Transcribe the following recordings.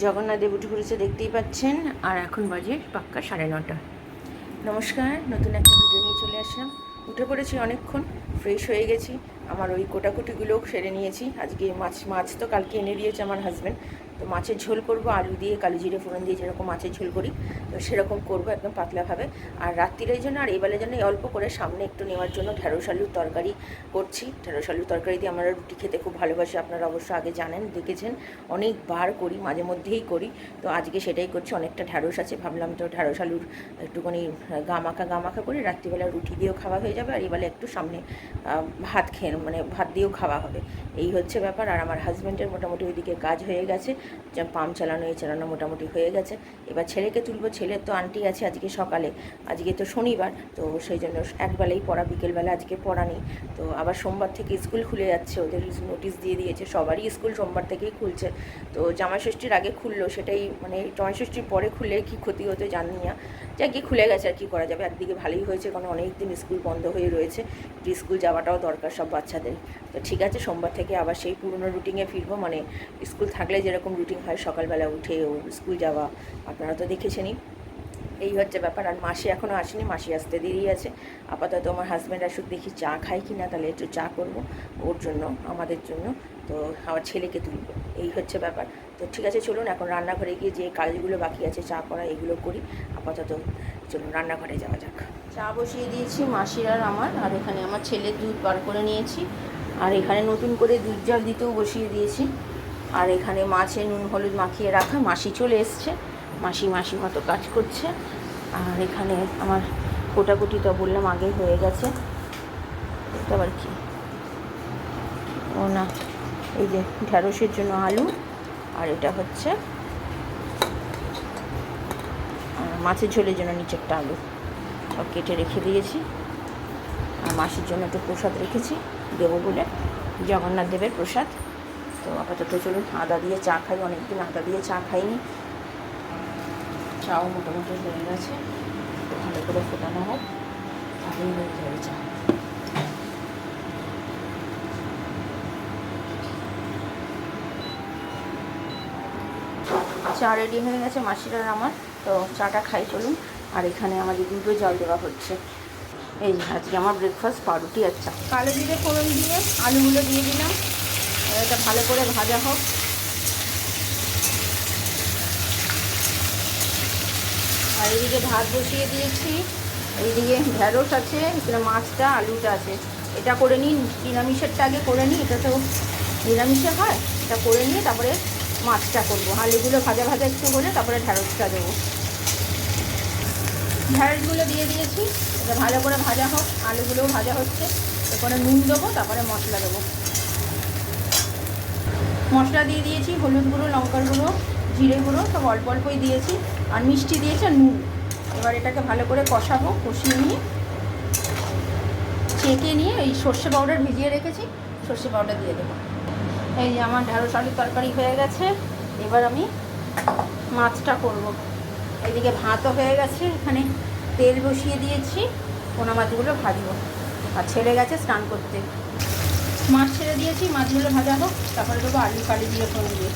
জগন্নাথ দেব উঠে পড়েছে দেখতেই পাচ্ছেন, আর এখন বাজে পাক্কা 9:30। নমস্কার, নতুন একটা ভিডিও নিয়ে চলে আসলাম। উঠে পড়েছি অনেকক্ষণ, ফ্রেশ হয়ে গেছি, আমার ওই কোটাকুটিগুলোও সেরে নিয়েছি। আজকে মাছ তো কালকে এনে দিয়েছে আমার হাজব্যান্ড, তো মাছের ঝোল করব আলু দিয়ে, কালো জিরে ফোড়ন দিয়ে যেরকম মাছের ঝোল করি তো সেরকম করবো একদম পাতলাভাবে। আর রাত্রিরের জন্য আর এবেলার জন্য অল্প করে সামনে একটু নেওয়ার জন্য ঢেঁড়স আলুর তরকারি করছি। ঢেঁড়স আলুর তরকারি দিয়ে আমরা রুটি খেতে খুব ভালোবাসি, আপনারা অবশ্য আগে জানেন, দেখেছেন, অনেকবার করি, মাঝে মধ্যেই করি। তো আজকে সেটাই করছি। অনেকটা ঢেঁড়স আছে, ভাবলাম তো ঢেঁড়স আলুর একটুখানি গামাখা করে রাত্রিবেলা রুটি দিয়েও খাওয়া হয়ে যাবে, আর এবেলা একটু সামনে ভাত খেয়ে মানে ভাত দিয়েও খাওয়া হবে। এই হচ্ছে ব্যাপার। আর আমার হাজব্যান্ডের মোটামুটি ওইদিকে কাজ হয়ে গেছে, পাম্প চালানো মোটামুটি হয়ে গেছে। এবার ছেলেকে তুলবো, ছেলের তো আন্টি আছে আজকে সকালে, আজকে তো শনিবার, তো সেই জন্য একবেলাই পড়া, বিকেলবেলা আজকে পড়া নেই। তো আবার সোমবার থেকে স্কুল খুলে যাচ্ছে, ওদের নোটিশ দিয়ে দিয়েছে, সবারই স্কুল সোমবার থেকেই খুলছে। তো জামাইষষ্ঠীর আগে খুললো, সেটাই মানে জামাইষষ্ঠীর পরে খুললে কি ক্ষতি হতো জানি না, যা কি খুলে গেছে আর কি করা যাবে। একদিকে ভালোই হয়েছে, কারণ অনেক দিন স্কুল বন্ধ হয়ে রয়েছে, স্কুল যাওয়াটাও দরকার সব বাচ্চাদের। তো ঠিক আছে, সোমবার থেকে আবার সেই পুরনো রুটিনে ফিরবো, মানে স্কুল থাকলে যেরকম রুটিন হয় সকালবেলা উঠে ও স্কুল যাওয়া, আপনারা তো দেখেছেনই। এই হচ্ছে ব্যাপার। আর মাসি এখনও আসেনি, মাসি আসতে দেরি আছে। আপাতত আমার হাজব্যান্ড আসুক, দেখি চা খায় কি না, তাহলে একটু চা করব ওর জন্য, আমাদের জন্য, তো আমার ছেলেকে তুলব। এই হচ্ছে ব্যাপার। তো ঠিক আছে, চলুন এখন রান্নাঘরে গিয়ে যে কাজগুলো বাকি আছে চা করা এগুলো করি। আপাতত চলুন রান্নাঘরে যাওয়া যাক। চা বসিয়ে দিয়েছি মাসির আর আমার, আর এখানে আমার ছেলের দুধ বার করে নিয়েছি, আর এখানে নতুন করে দুধ জাল দিতেও বসিয়ে দিয়েছি। আর এখানে মাছে নুন হলুদ মাখিয়ে রাখা, মাসি চলে এসছে, মাসি মতো কাজ করছে। আর এখানে আমার কোটাকুটি তো বললাম আগেই হয়ে গেছে। এটা আবার কি, ও না, এই যে ঢেঁড়সের জন্য আলু, আর এটা হচ্ছে মাছের ঝোলের জন্য নিচেরটা আলু, সব কেটে রেখে দিয়েছি। আর মাসির জন্য একটু প্রসাদ রেখেছি দেবো বলে, জগন্নাথ দেবের প্রসাদ। তো আপাতত চলুন আদা দিয়ে চা খাই, অনেকদিন আদা দিয়ে চা খাইনি। চাও মোটামুটি হয়ে গেছে, ভালো করে ফোটানো হোক, তাহলেই হয়ে যাবে চা। চা রেডি হয়ে গেছে মাসির আর আমার, তো চাটা খাই চলুন। আর এখানে আমাদের দুধও জল দেওয়া হচ্ছে। এই আজকে আমার ব্রেকফাস্ট পাউরুটি আর চা। কালো জিরে ফোড়ন দিয়ে আলুগুলো দিয়ে দিলাম, এটা ভালো করে ভাজা হোক। আর এইদিকে ভাত বসিয়ে দিয়েছি, এইদিকে ঢেঁড়স আছে, এখানে মাছটা আলুটা আছে। এটা করে নিই, নিরামিষেরটা আগে করে নিই, এটা তো নিরামিষে হয়, এটা করে নিয়ে তারপরে মাছটা করবো। আলুগুলো ভাজা একটু হলে তারপরে ঢেঁড়সটা দেবো। ঢেঁড়সগুলো দিয়ে দিয়েছি, এটা ভালো করে ভাজা হোক, আলুগুলোও ভাজা হচ্ছে। এরপরে নুন দেবো, তারপরে মশলা দেবো। মশলা দিয়ে দিয়েছি, হলুদ গুঁড়ো, লঙ্কার গুঁড়ো, জিরে গুঁড়ো সব অল্প অল্পই দিয়েছি, আর মিষ্টি দিয়েছি আর নুন। এবার এটাকে ভালো করে কষাবো, কষিয়ে নিয়ে ছেঁকে নিয়ে এই সর্ষে পাউডার ভিজিয়ে রেখেছি, সর্ষে পাউডার দিয়ে দেবো। এই যে আমার ঢেঁড়স আলুর তরকারি হয়ে গেছে, এবার আমি মাছটা করব। এইদিকে ভাতও হয়ে গেছে, এখানে তেল বসিয়ে দিয়েছি, পোনা মাছগুলো ভাজবো। আর ছেড়ে গেছে স্নান করতে, মাছ ছেড়ে দিয়েছি, মাছগুলো ভাজা হোক, তারপরে দেবো আলু কালি দিয়ে ফোড়ন দিয়ে।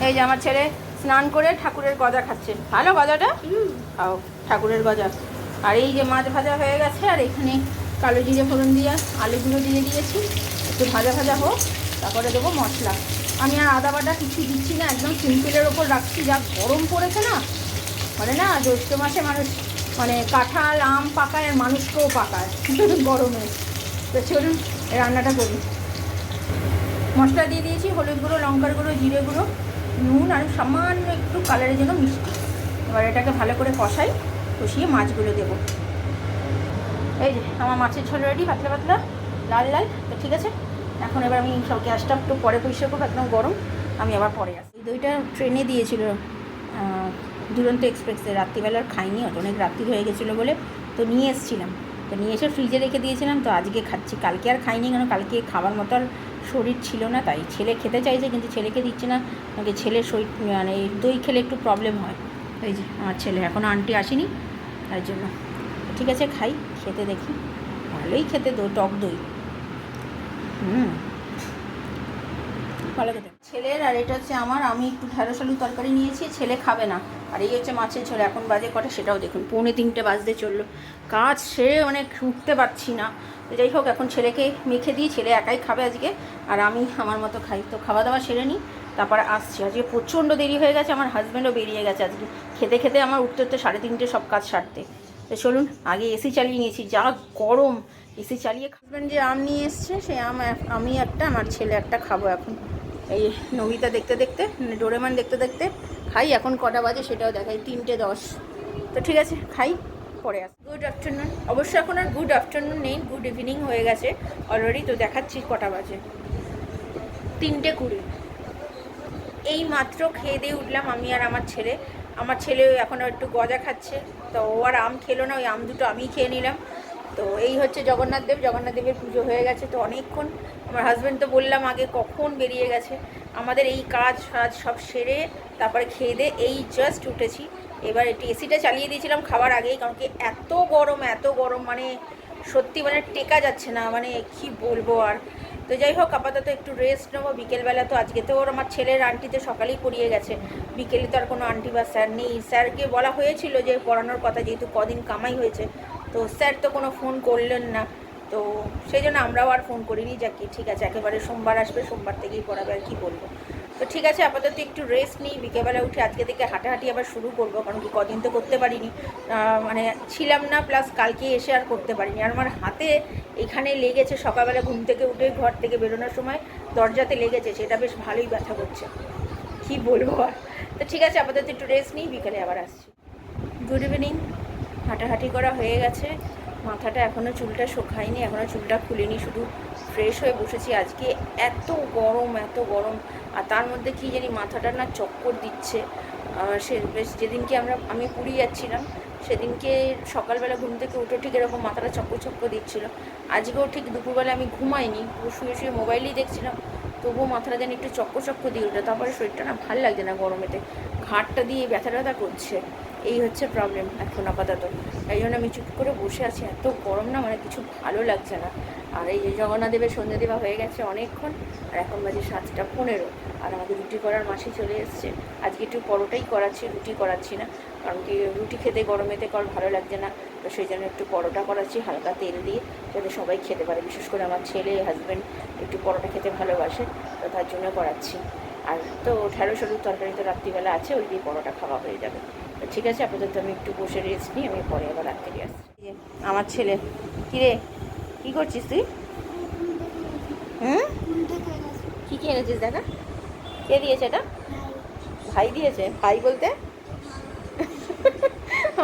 এই যে আমার ছেলে স্নান করে ঠাকুরের গজা খাচ্ছে, ভালো গজাটা, খাও ঠাকুরের গজা। আর এই যে মাছ ভাজা হয়ে গেছে, আর এখানে কালো জিরে ফোড়ন দিয়ে আলুগুলো দিয়ে দিয়েছি, একটু ভাজা হোক, তারপরে দেবো মশলা। আমি আর আদা বাটা কিছু দিচ্ছি না, একদম সিম্পলের ওপর রাখছি। যা গরম পড়েছে না, মানে না জ্যৈষ্ঠ মাসে মানুষ মানে কাঁঠাল আম পাকায় আর মানুষকেও পাকায় গরমে। তো চলুন রান্নাটা করি। মশলা দিয়ে দিয়েছি, হলুদ গুঁড়ো, লঙ্কার গুঁড়ো, জিরে গুঁড়ো, নুন, আর সামান্য একটু কালারের জন্য মিষ্টি। এবার এটাকে ভালো করে কষাই, কষিয়ে মাছগুলো দেবো। এই যে আমার মাছের ঝোল রেডি, পাতলা লাল। তো ঠিক আছে, এখন এবার আমি সব গ্যাসটা একটু পরে পরিষ্কার করবো, একদম গরম, আমি আবার পরে আসি। এই দইটা ট্রেনে দিয়েছিল দুরন্ত এক্সপ্রেসে, রাত্রিবেলার খাইনি, অনেক রাত্রি হয়ে গেছিলো বলে, তো নিয়ে এসেছিলাম, তো নিয়ে এসে ফ্রিজে রেখে দিয়েছিলাম, তো আজকে খাচ্ছি। কালকে আর খাইনি, কারণ কালকে খাবার মতো আর শরীর ছিল না, তাই ছেলে খেতে চাইছে কিন্তু ছেলেকে দিচ্ছি না, আমাকে ছেলের শরীর মানে দই খেলে একটু প্রবলেম হয়। এই যে আমার ছেলে এখনও আন্টি আসেনি, তার জন্য ঠিক আছে খাই, খেতে দেখি, ভালোই খেতে, টক দই, ভালো খেতে। ছেলের আর এটা হচ্ছে আমার। আমি একটু ঢেঁড়স আলু তরকারি নিয়েছি, ছেলে খাবে না। আর এই হচ্ছে মাছের ঝোল। এখন বাজে কটা সেটাও দেখুন, 2:45 বাজতে চললো। কাজ সেরে অনেক উঠতে পারছি না। তো যাই হোক, এখন ছেলেকে মেখে দিই, ছেলে একাই খাবে আজকে, আর আমি আমার মতো খাই। তো খাওয়া দাওয়া সেরে নিই, তারপরে আসছি। আজকে প্রচণ্ড দেরি হয়ে গেছে, আমার হাজব্যান্ডও বেরিয়ে গেছে আজকে। খেতে খেতে আমার উঠতে উঠতে 3:30 সব কাজ সারতে। তো চলুন, আগে এসি চালিয়ে নিয়েছি, যা গরম। এসি চালিয়ে হাজব্যান্ড যে আম নিয়ে এসছে, সেই আম আমি একটা, আমার ছেলে একটা খাবো এখন। এই নবিতা দেখতে দেখতে, ডোরেমন দেখতে দেখতে খাই। এখন কটা বাজে সেটাও দেখাই, 3:10। তো ঠিক আছে, খাই, পরে আস। Good afternoon. অবশ্য এখন আর গুড আফটারনুন নেই, গুড ইভিনিং হয়ে গেছে অলরেডি। তো দেখাচ্ছি কটা বাজে, 3:20। এই মাত্র খেয়ে দিয়ে উঠলাম আমি আর আমার ছেলে। আমার ছেলে এখন একটু গজা খাচ্ছে, তো ও আর আম খেলো না, ওই আম দুটো আমিই খেয়ে নিলাম। তো এই হচ্ছে জগন্নাথদেবের পুজো হয়ে গেছে তো অনেকক্ষণ। আমার হাজব্যান্ড তো বললাম আগে কখন বেরিয়ে গেছে। আমাদের এই কাজ সব সেরে তারপরে খেয়ে দিয়ে এই জাস্ট উঠেছি। এবার একটু এসিটা চালিয়ে দিয়েছিলাম খাবার আগেই, কারণ কি এত গরম, মানে সত্যি মানে টেকা যাচ্ছে না, মানে কি বলবো আর। তো যাই হোক, আপাতত একটু রেস্ট নেবো। বিকেলবেলা তো আজকে তো ওর আমার ছেলের আন্টিতে সকালেই পড়িয়ে গেছে, বিকেলে তো আর কোনো আন্টি বা স্যার নেই। স্যারকে বলা হয়েছিল যে পড়ানোর কথা, যেহেতু কদিন কামাই হয়েছে, তো স্যার তো কোনো ফোন করলেন না। তো সেই জন্য আমরাও আর ফোন করিনি, যাকে ঠিক আছে একেবারে সোমবার আসবে, সোমবার থেকেই পড়াবে, আর কি বলবো। তো ঠিক আছে, আপাতত একটু রেস্ট নিই। বিকেলবেলা উঠে আজকে থেকে হাঁটাহাঁটি আবার শুরু করবো, কারণ কি কদিন তো করতে পারিনি, মানে ছিলাম না, প্লাস কালকে এসে আর করতে পারিনি। আর আমার হাতে এখানে লেগেছে, সকালবেলা ঘুম থেকে উঠে ঘর থেকে বেরোনোর সময় দরজাতে লেগেছে, সেটা বেশ ভালোই ব্যথা করছে, কি বলবো আর। তো ঠিক আছে, আপাতত একটু রেস্ট নিই, বিকেলে আবার আসছি। Good evening. হাঁটাহাঁটি করা হয়ে গেছে, মাথাটা এখনও চুলটা শোকায়নি, এখনও চুলটা খুলিনি, শুধু ফ্রেশ হয়ে বসেছি। আজকে এত গরম, আর তার মধ্যে কি জানি মাথাটা না চক্কর দিচ্ছে। বেশ যেদিনকে আমি পুরী যাচ্ছিলাম, সেদিনকে সকালবেলা ঘুম থেকে উঠে ঠিক এরকম মাথাটা চক্কর দিচ্ছিলো। আজকেও ঠিক দুপুরবেলা আমি ঘুমাইনি, শুয়ে শুয়ে মোবাইলেই দেখছিলাম, তবুও মাথাটা যেন একটু চক্কর দিয়ে উঠে। তারপরে শরীরটা না ভাল লাগছে না গরমেতে, ঘাটটা দিয়ে ব্যথা করছে। এই হচ্ছে প্রবলেম এখন আপাতত। তাই জন্য আমি চুপ করে বসে আছি, এত গরম না, মানে কিছু ভালো লাগছে না। আর এই যে জগন্নাথদেবের সন্ধ্যে দেওয়া হয়ে গেছে অনেকক্ষণ, আর এখন বাজে 7:15। আর আমাদের রুটি করার মাসি চলে এসছে। আজকে একটু পরোটাই করাচ্ছি, রুটি করাচ্ছি না, কারণ কি রুটি খেতে গরমেতে ভালো লাগছে না। তো সেই জন্য একটু পরোটা করাচ্ছি হালকা তেল দিয়ে, যাতে সবাই খেতে পারে। বিশেষ করে আমার ছেলে, হাজব্যান্ড একটু পরোটা খেতে ভালোবাসে, তো তার জন্য করাচ্ছি। আর তো ঢেঁড়স আলুর তরকারি তো রাত্রিবেলা আছে, ওই দিয়ে পরোটা খাওয়া হয়ে যাবে। তো ঠিক আছে, আপাতত আমি একটু বসে রেস্ট নিই, আমি পরে আবার রাত্রি আসছি। আমার ছেলে, কিরে কী করছিস তুই? কী এনেছিস দেখা? কে দিয়েছে এটা? ভাই দিয়েছে? ভাই বলতে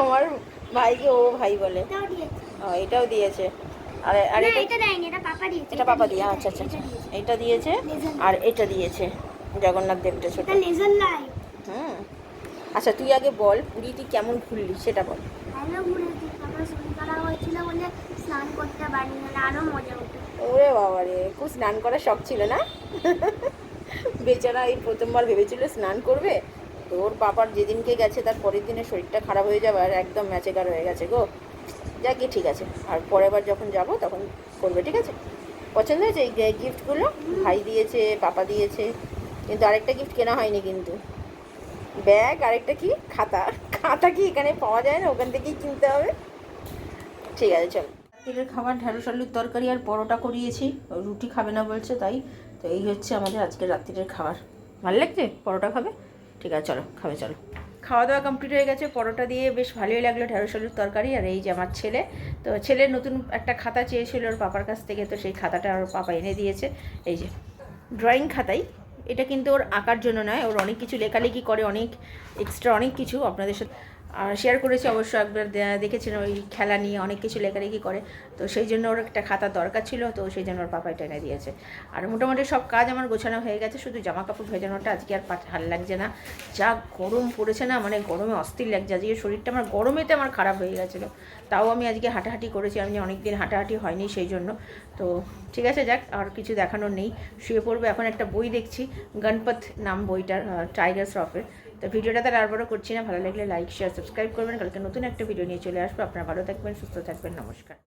আমার ভাইকে ও ভাই বলে। ও, এটাও দিয়েছে। আর এটা পাপা দিয়ে, আচ্ছা, এটা দিয়েছে। আর এটা দিয়েছে জগন্নাথ দেবটা ছোট। আচ্ছা, তুই আগে বল, পুরী তুই কেমন ঘুরলি সেটা বল। ওরে বাবা রে, খুব স্নান করার শখ ছিল না? বেচারা এই প্রথমবার ভেবেছিল স্নান করবে, তো ওর বাবার যেদিনকে গেছে তার পরের দিনে শরীরটা খারাপ হয়ে যাবে, আর একদম ম্যাচেকার হয়ে গেছে গো। যাকে ঠিক আছে, আর পরের বার যখন যাব তখন করবে, ঠিক আছে? পছন্দ হয়েছে এই গিফটগুলো? ভাই দিয়েছে, পাপা দিয়েছে, কিন্তু আরেকটা গিফট কেনা হয়নি কিন্তু, ব্যাগ, আরেকটা কি খাতা কি এখানে পাওয়া যায় না, ওখান থেকেই কিনতে হবে। ঠিক আছে, চলো। রাত্রের খাবার ঢেঁড়স আলুর তরকারি আর পরোটা করিয়েছি, রুটি খাবে না বলছে তাই। তো এই হচ্ছে আমাদের আজকের রাত্রের খাবার। ভালো লাগছে? পরোটা খাবে? ঠিক আছে, চলো খাবে, চলো। খাওয়া দাওয়া কমপ্লিট হয়ে গেছে, পরোটা দিয়ে বেশ ভালোই লাগলো ঢেঁড়স আলুর তরকারি। আর এই যে আমার ছেলে, তো ছেলের নতুন একটা খাতা চেয়েছিল ওর পাপার কাছ থেকে, তো সেই খাতাটা ওর পাপা এনে দিয়েছে। এই যে ড্রয়িং খাতাই, এটা কিন্তু ওর আঁকার জন্য নয়, ওর অনেক কিছু লেখালেখি করে, অনেক এক্সট্রা অনেক কিছু আপনাদের সাথে শেয়ার করেছি অবশ্য, একবার দেখেছেন ওই খেলা নিয়ে অনেক কিছু লেখালেখি করে। তো সেই জন্য ওর একটা খাতার দরকার ছিল, তো সেই জন্য ওর পাপা এটা এনে দিয়েছে। আর মোটামুটি সব কাজ আমার গোছানো হয়ে গেছে, শুধু জামা কাপড় ভেজানোটা আজকে আর ভালো লাগছে না, যা গরম পড়েছে না, মানে গরমে অস্থির লাগছে। আজকে শরীরটা আমার গরমেতে আমার খারাপ হয়ে গেছিলো, তাও আমি আজকে হাঁটাহাঁটি করেছি, আমি অনেক দিন হাঁটাহাঁটি হয়নি সেই জন্য। তো ঠিক আছে, যাক, আর কিছু দেখানোর নেই, শুয়ে পড়বো। এখন একটা বই দেখছি, গণপত নাম বইটার, টাইগার শ্রফের। তো ভিডিওটা তার আরবারও করছি না, ভালো লাগলে লাইক শেয়ার সাবস্ক্রাইব করবেন। কালকে নতুন একটা ভিডিও নিয়ে চলে আসবো। আপনারা ভালো থাকবেন, সুস্থ থাকবেন, নমস্কার।